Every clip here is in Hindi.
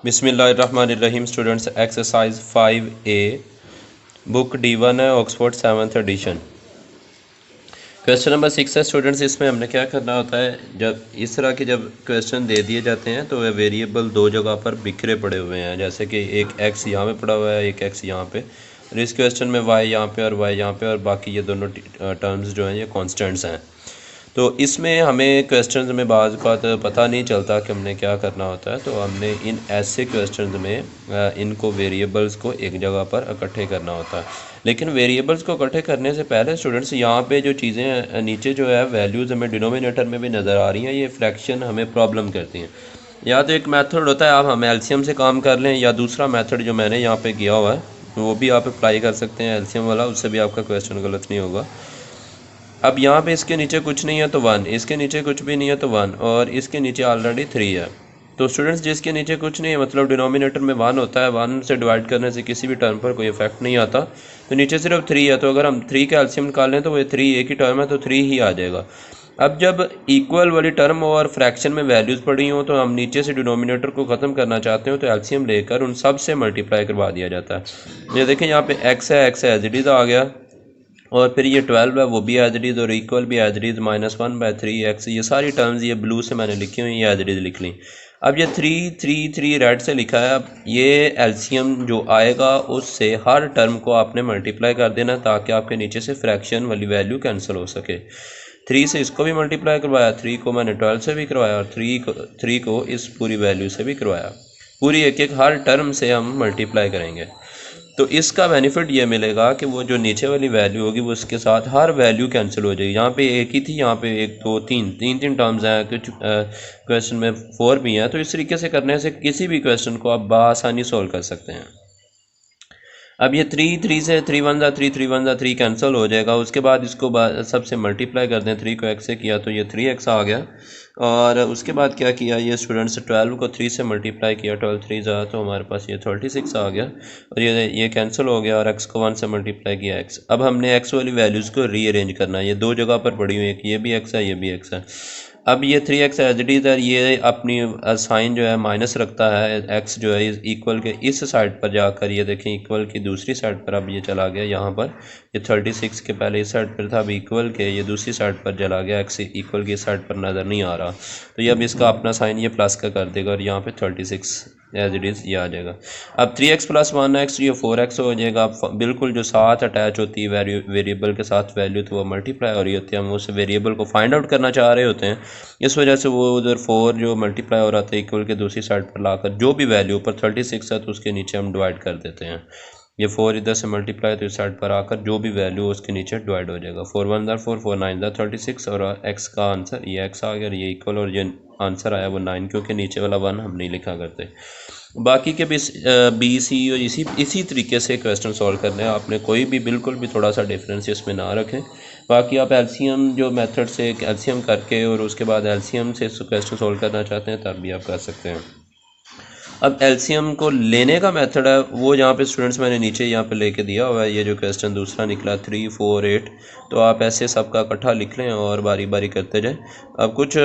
बिस्मिल्लाहिर्रहमानिर्रहीम students, exercise 5A, book D1 है, Oxford 7th addition. Question number 6 है स्टूडेंट्स। इसमें हमने क्या करना होता है, जब इस तरह के जब क्वेश्चन दे दिए जाते हैं तो वेरिएबल दो जगह पर बिखरे पड़े हुए हैं, जैसे कि एक x यहाँ पे पड़ा हुआ है, एक x यहाँ पे, और इस क्वेश्चन में y यहाँ पे और y यहाँ पे, और बाकी ये दोनों टर्म्स जो हैं ये कॉन्स्टेंट्स हैं। तो इसमें हमें क्वेश्चंस में बाज़ बात पता नहीं चलता कि हमने क्या करना होता है, तो हमने इन ऐसे क्वेश्चंस में इनको वेरिएबल्स को एक जगह पर इकट्ठे करना होता है। लेकिन वेरिएबल्स को इकट्ठे करने से पहले स्टूडेंट्स यहाँ पे जो चीज़ें नीचे जो है वैल्यूज़ हमें डिनोमिनेटर में भी नज़र आ रही हैं, ये फ्रैक्शन हमें प्रॉब्लम करती हैं। या तो एक मेथड होता है आप हम एलसीएम से काम कर लें, या दूसरा मेथड जो मैंने यहाँ पे किया हुआ है वो भी आप अप्लाई कर सकते हैं एलसीएम वाला, उससे भी आपका क्वेश्चन गलत नहीं होगा। अब यहाँ पे इसके नीचे कुछ नहीं है तो 1, इसके नीचे कुछ भी नहीं है तो 1, और इसके नीचे ऑलरेडी 3 है। तो स्टूडेंट्स जिसके नीचे कुछ नहीं है मतलब डिनोमिनेटर में 1 होता है, 1 से डिवाइड करने से किसी भी टर्म पर कोई इफेक्ट नहीं आता, तो नीचे सिर्फ 3 है, तो अगर हम 3 का एलसीएम निकाल तो वो 3 एक ही टर्म है तो 3 ही आ जाएगा। अब जब इक्वल वाली टर्म और फ्रैक्शन में वैल्यूज़ पड़ी हो तो हम नीचे से डिनोमिनेटर को ख़त्म करना चाहते हो तो एलसीएम लेकर उन सब से मल्टीप्लाई करवा दिया जाता है। ये देखें यहाँ पे x है, x एज इट इज़ आ गया, और फिर ये 12 है वो भी एज इट इज़, और इक्वल भी एज इट इज़, -1/3x, ये सारी टर्म्स ये ब्लू से मैंने लिखी हुई, ये एज इट इज़ लिख ली। अब ये 3 3 3 रेड से लिखा है। अब ये एलसीएम जो आएगा उससे हर टर्म को आपने मल्टीप्लाई कर देना ताकि आपके नीचे से फ्रैक्शन वाली वैल्यू कैंसिल हो सके। 3 से इसको भी मल्टीप्लाई करवाया, 3 को मैंने 12 से भी करवाया, और 3 को इस पूरी वैल्यू से भी करवाया। पूरी एक एक हर टर्म से हम मल्टीप्लाई करेंगे, तो इसका बेनिफिट ये मिलेगा कि वो जो नीचे वाली वैल्यू होगी वो उसके साथ हर वैल्यू कैंसिल हो जाएगी। यहाँ पे एक ही थी, यहाँ पे 1 2 3 3 टर्म्स हैं, कुछ क्वेश्चन में 4 भी हैं, तो इस तरीके से करने से किसी भी क्वेश्चन को आप बआसानी सोल्व कर सकते हैं। अब ये 3 से 3 1 3 3 1 3 कैंसिल हो जाएगा। उसके बाद इसको सबसे मल्टीप्लाई कर दें, 3 को x से किया तो ये 3x आ गया, और उसके बाद क्या किया, ये स्टूडेंट्स 12 को 3 से मल्टीप्लाई किया, 12 3 जा तो हमारे पास ये 36 आ गया, और ये कैंसिल हो गया, और x को 1 से मल्टीप्लाई किया x। अब हमने x वाली वैल्यूज़ को रीअरेंज करना है, ये दो जगह पर पड़ी हुई है, ये भी x है ये भी x है। अब ये 3x एज इट इज़ है, ये अपनी साइन जो है माइनस रखता है, x जो है इक्वल के इस साइड पर जाकर, ये देखें इक्वल की दूसरी साइड पर अब ये चला गया, यहाँ पर ये 36 के पहले इस साइड पर था, अब इक्वल के ये दूसरी साइड पर चला गया, x इक्वल की इस साइड पर नज़र नहीं आ रहा, तो ये अब इसका अपना साइन ये प्लस का कर देगा, और यहाँ पे 36 एज इट इज़ ये आ जाएगा। अब 3x + 1x ये 4x हो जाएगा। अब बिल्कुल जो साथ अटैच होती है वेरिएबल के साथ वैल्यू, तो वो मल्टीप्लाई हो रही होती है, हम उस वेरिएबल को फाइंड आउट करना चाह रहे होते हैं, इस वजह से वो उधर 4 जो मल्टीप्लाई हो रहा था इक्वल के दूसरी साइड पर लाकर जो भी वैल्यू ऊपर 36 है तो उसके नीचे हम डिवाइड कर देते हैं। ये 4 इधर से मल्टीप्लाई तो इस साइड पर आकर जो भी वैल्यू उसके नीचे डिवाइड हो जाएगा। 4 1 4 4 9 36, और x का आंसर ये x आ गया, ये इक्वल, और ये आंसर आया वो 9, क्योंकि नीचे वाला 1 हम नहीं लिखा करते। बाकी के बी सी और इसी तरीके से क्वेश्चन सॉल्व करने हैं आपने, कोई भी बिल्कुल भी थोड़ा सा डिफरेंस इसमें ना रखें। बाकी आप एलसीएम जो मेथड से एलसीएम करके और उसके बाद एलसीएम से क्वेश्चन सॉल्व करना चाहते हैं तब भी आप कर सकते हैं। अब एलसीएम को लेने का मेथड है वो यहाँ पे स्टूडेंट्स मैंने नीचे यहाँ पे लेके दिया हुआ है। ये जो क्वेश्चन दूसरा निकला 3 4 8, तो आप ऐसे सबका इकट्ठा लिख लें और बारी बारी करते जाएं। अब कुछ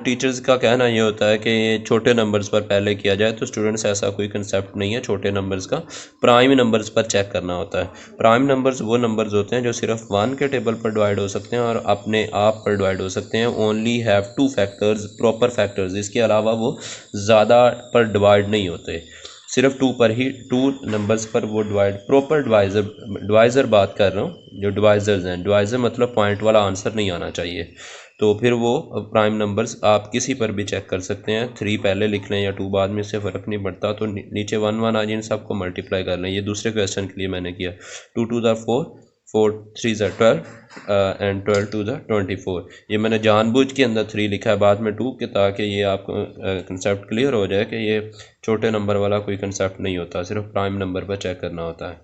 टीचर्स का कहना ये होता है कि छोटे नंबर्स पर पहले किया जाए, तो स्टूडेंट्स ऐसा कोई कंसेप्ट नहीं है छोटे नंबर्स का, प्राइम नंबर्स पर चेक करना होता है। प्राइम नंबर्स वो नंबर्स होते हैं जो सिर्फ 1 के टेबल पर डिवाइड हो सकते हैं और अपने आप पर डिवाइड हो सकते हैं। Only have 2 factors, proper factors, इसके अलावा वो ज़्यादा पर डिवाइड नहीं होते, सिर्फ 2 पर ही, 2 नंबर्स पर वो डिवाइड, प्रॉपर डिवाइज़र बात कर रहा हूँ, जो डिवाइज़र्स हैं। डिवाइज़र मतलब पॉइंट वाला आंसर नहीं आना चाहिए, तो फिर वो प्राइम नंबर्स आप किसी पर भी चेक कर सकते हैं। 3 पहले लिख लें या 2 बाद में, से फ़र्क नहीं पड़ता, तो नीचे 1 1 आ जाए, इन सबको मल्टीप्लाई कर लें। ये दूसरे क्वेश्चन के लिए मैंने किया, 2 2 4 4 3 12 एंड 12 2 24। ये मैंने जानबूझ के अंदर 3 लिखा है, बाद में 2 के, ताकि ये आपको कंसेप्ट क्लियर हो जाए कि ये छोटे नंबर वाला कोई कंसेप्ट नहीं होता, सिर्फ प्राइम नंबर पर चेक करना होता है।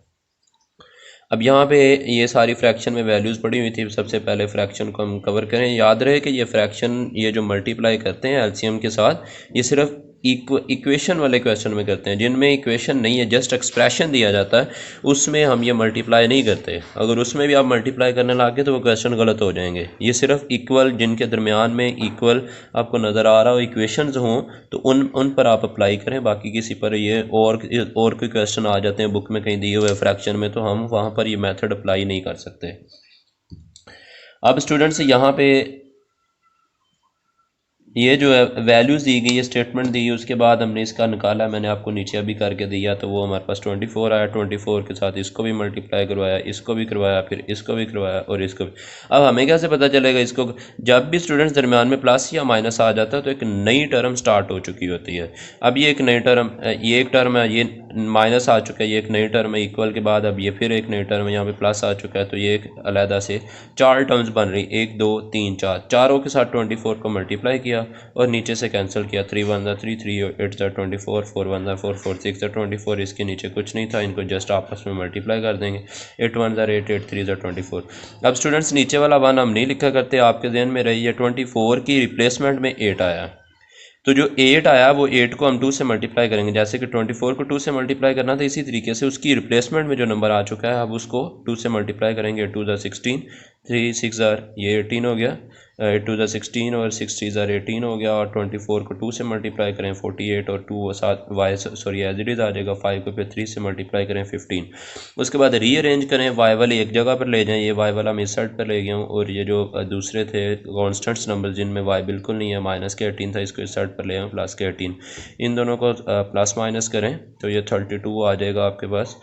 अब यहाँ पे ये सारी फ्रैक्शन में वैल्यूज़ पड़ी हुई थी, सबसे पहले फ्रैक्शन को हम कवर करें। याद रहे कि ये फ्रैक्शन, ये जो मल्टीप्लाई करते हैं एलसीएम के साथ, ये सिर्फ इक्वेशन वाले क्वेश्चन में करते हैं, जिनमें इक्वेशन नहीं है, जस्ट एक्सप्रेशन दिया जाता है, उसमें हम ये मल्टीप्लाई नहीं करते। अगर उसमें भी आप मल्टीप्लाई करने लगे तो वो क्वेश्चन गलत हो जाएंगे। ये सिर्फ इक्वल, जिनके दरमियान में इक्वल आपको नज़र आ रहा हो, इक्वेशंस हों, तो उन पर आप अप्लाई करें। बाकी किसी पर ये और कोई क्वेश्चन आ जाते हैं बुक में कहीं दिए हुए फ्रैक्शन में, तो हम वहाँ पर ये मेथड अप्लाई नहीं कर सकते। अब स्टूडेंट्स यहाँ पे ये जो है वैल्यूज़ दी गई है, स्टेटमेंट दी है, उसके बाद हमने इसका निकाला, मैंने आपको नीचे अभी करके दिया, तो वो हमारे पास 24 आया। 24 के साथ इसको भी मल्टीप्लाई करवाया, इसको भी करवाया, फिर इसको भी करवाया और इसको भी। अब हमें कैसे पता चलेगा इसको? जब भी स्टूडेंट्स दरमियान में प्लस या माइनस आ जाता है तो एक नई टर्म स्टार्ट हो चुकी होती है। अब ये एक नई टर्म, ये एक टर्म है, ये माइनस आ चुका है, ये एक नई टर्म है इक्वल के बाद, अब ये फिर एक नई टर्म है, यहाँ पे प्लस आ चुका है, तो ये एक अलहदा से 4 टर्म्स बन रही, 1 2 3 4, चारों के साथ 24 को मल्टीप्लाई किया और नीचे से कैंसिल किया। 3 1 3 3, 8 24, 4 1 4 4 6 24, इसके नीचे कुछ नहीं था, इनको जस्ट आपस में मल्टीप्लाई कर देंगे। 8 1 8 8 3 24। अब स्टूडेंट्स नीचे वाला 1 हम नहीं लिखा करते, आपके जहन में रही है 24 की रिप्लेसमेंट में 8 आया, तो जो 8 आया वो 8 को हम 2 से मल्टीप्लाई करेंगे। जैसे कि 24 को 2 से मल्टीप्लाई करना था, इसी तरीके से उसकी रिप्लेसमेंट में जो नंबर आ चुका है अब उसको 2 से मल्टीप्लाई करेंगे। 2 16, 3 6 ये 18 हो गया, 2 16 और 6 3 18 हो गया, और 24 को 2 से मल्टीप्लाई करें 48, और 2 साथ y sorry as it is आ जाएगा। 5 को फिर 3 से मल्टीप्लाई करें 15। उसके बाद रीअरेंज करें, वाई वाले एक जगह पर ले जाएं, ये वाई वाला मैं इस साइड पर ले गया हूँ, और ये जो दूसरे थे कॉन्स्टेंट्स नंबर जिनमें वाई बिल्कुल नहीं है, माइनस के 18 था, इसको इस साइड पर ले आए प्लस के 18। इन दोनों को प्लस माइनस करें तो ये 32 आ जाएगा आपके पास,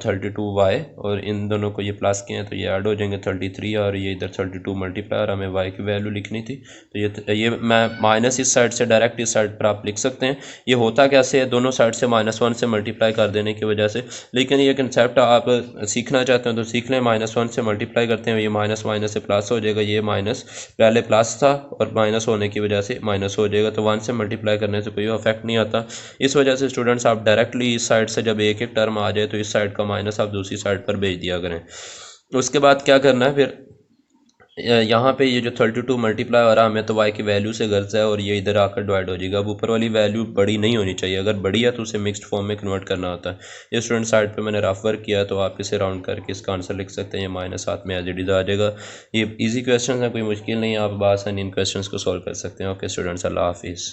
32 वाई, और इन दोनों को ये प्लस किए हैं तो ये ऐड हो जाएंगे 33, और ये इधर 32 मल्टीप्लाई, हमें वाई की वैल्यू लिखनी थी, तो ये मैं माइनस इस साइड से डायरेक्ट इस साइड पर आप लिख सकते हैं। ये होता कैसे है, दोनों साइड से -1 से मल्टीप्लाई कर देने की वजह से, लेकिन ये कंसेप्ट आप सीखना चाहते हैं तो सीख लें। -1 से मल्टीप्लाई करते हैं, ये माइनस माइनस से प्लस हो जाएगा, ये माइनस पहले प्लस था और माइनस होने की वजह से माइनस हो जाएगा, तो 1 से मल्टीप्लाई करने से कोई इफेक्ट नहीं आता। इस वजह से स्टूडेंट्स आप डायरेक्टली इस साइड से जब एक एक टर्म आ जाए तो इस साइड का माइनस आप दूसरी साइड पर भेज दिया करें। उसके बाद क्या करना है फिर, यहाँ पे ये जो 32 मल्टीप्लाई हो रहा है हमें तो y की वैल्यू से गर्ज है, और ये इधर आकर डिवाइड हो जाएगा। अब ऊपर वाली वैल्यू बड़ी नहीं होनी चाहिए, अगर बड़ी है तो उसे मिक्स्ड फॉर्म में कन्वर्ट करना होता है। ये स्टूडेंट साइड पे मैंने रफ वर्क किया, तो आप इसे राउंड करके इसका आंसर लिख सकते हैं, ये माइनस साथ में एज इट इज़ आ जाएगा। ये ईजी क्वेश्चन है, कोई मुश्किल नहीं है, आप आसानी इन क्वेश्चन को सॉल्व कर सकते हैं। ओके स्टूडेंट्स, अल्लाह हाफिज़।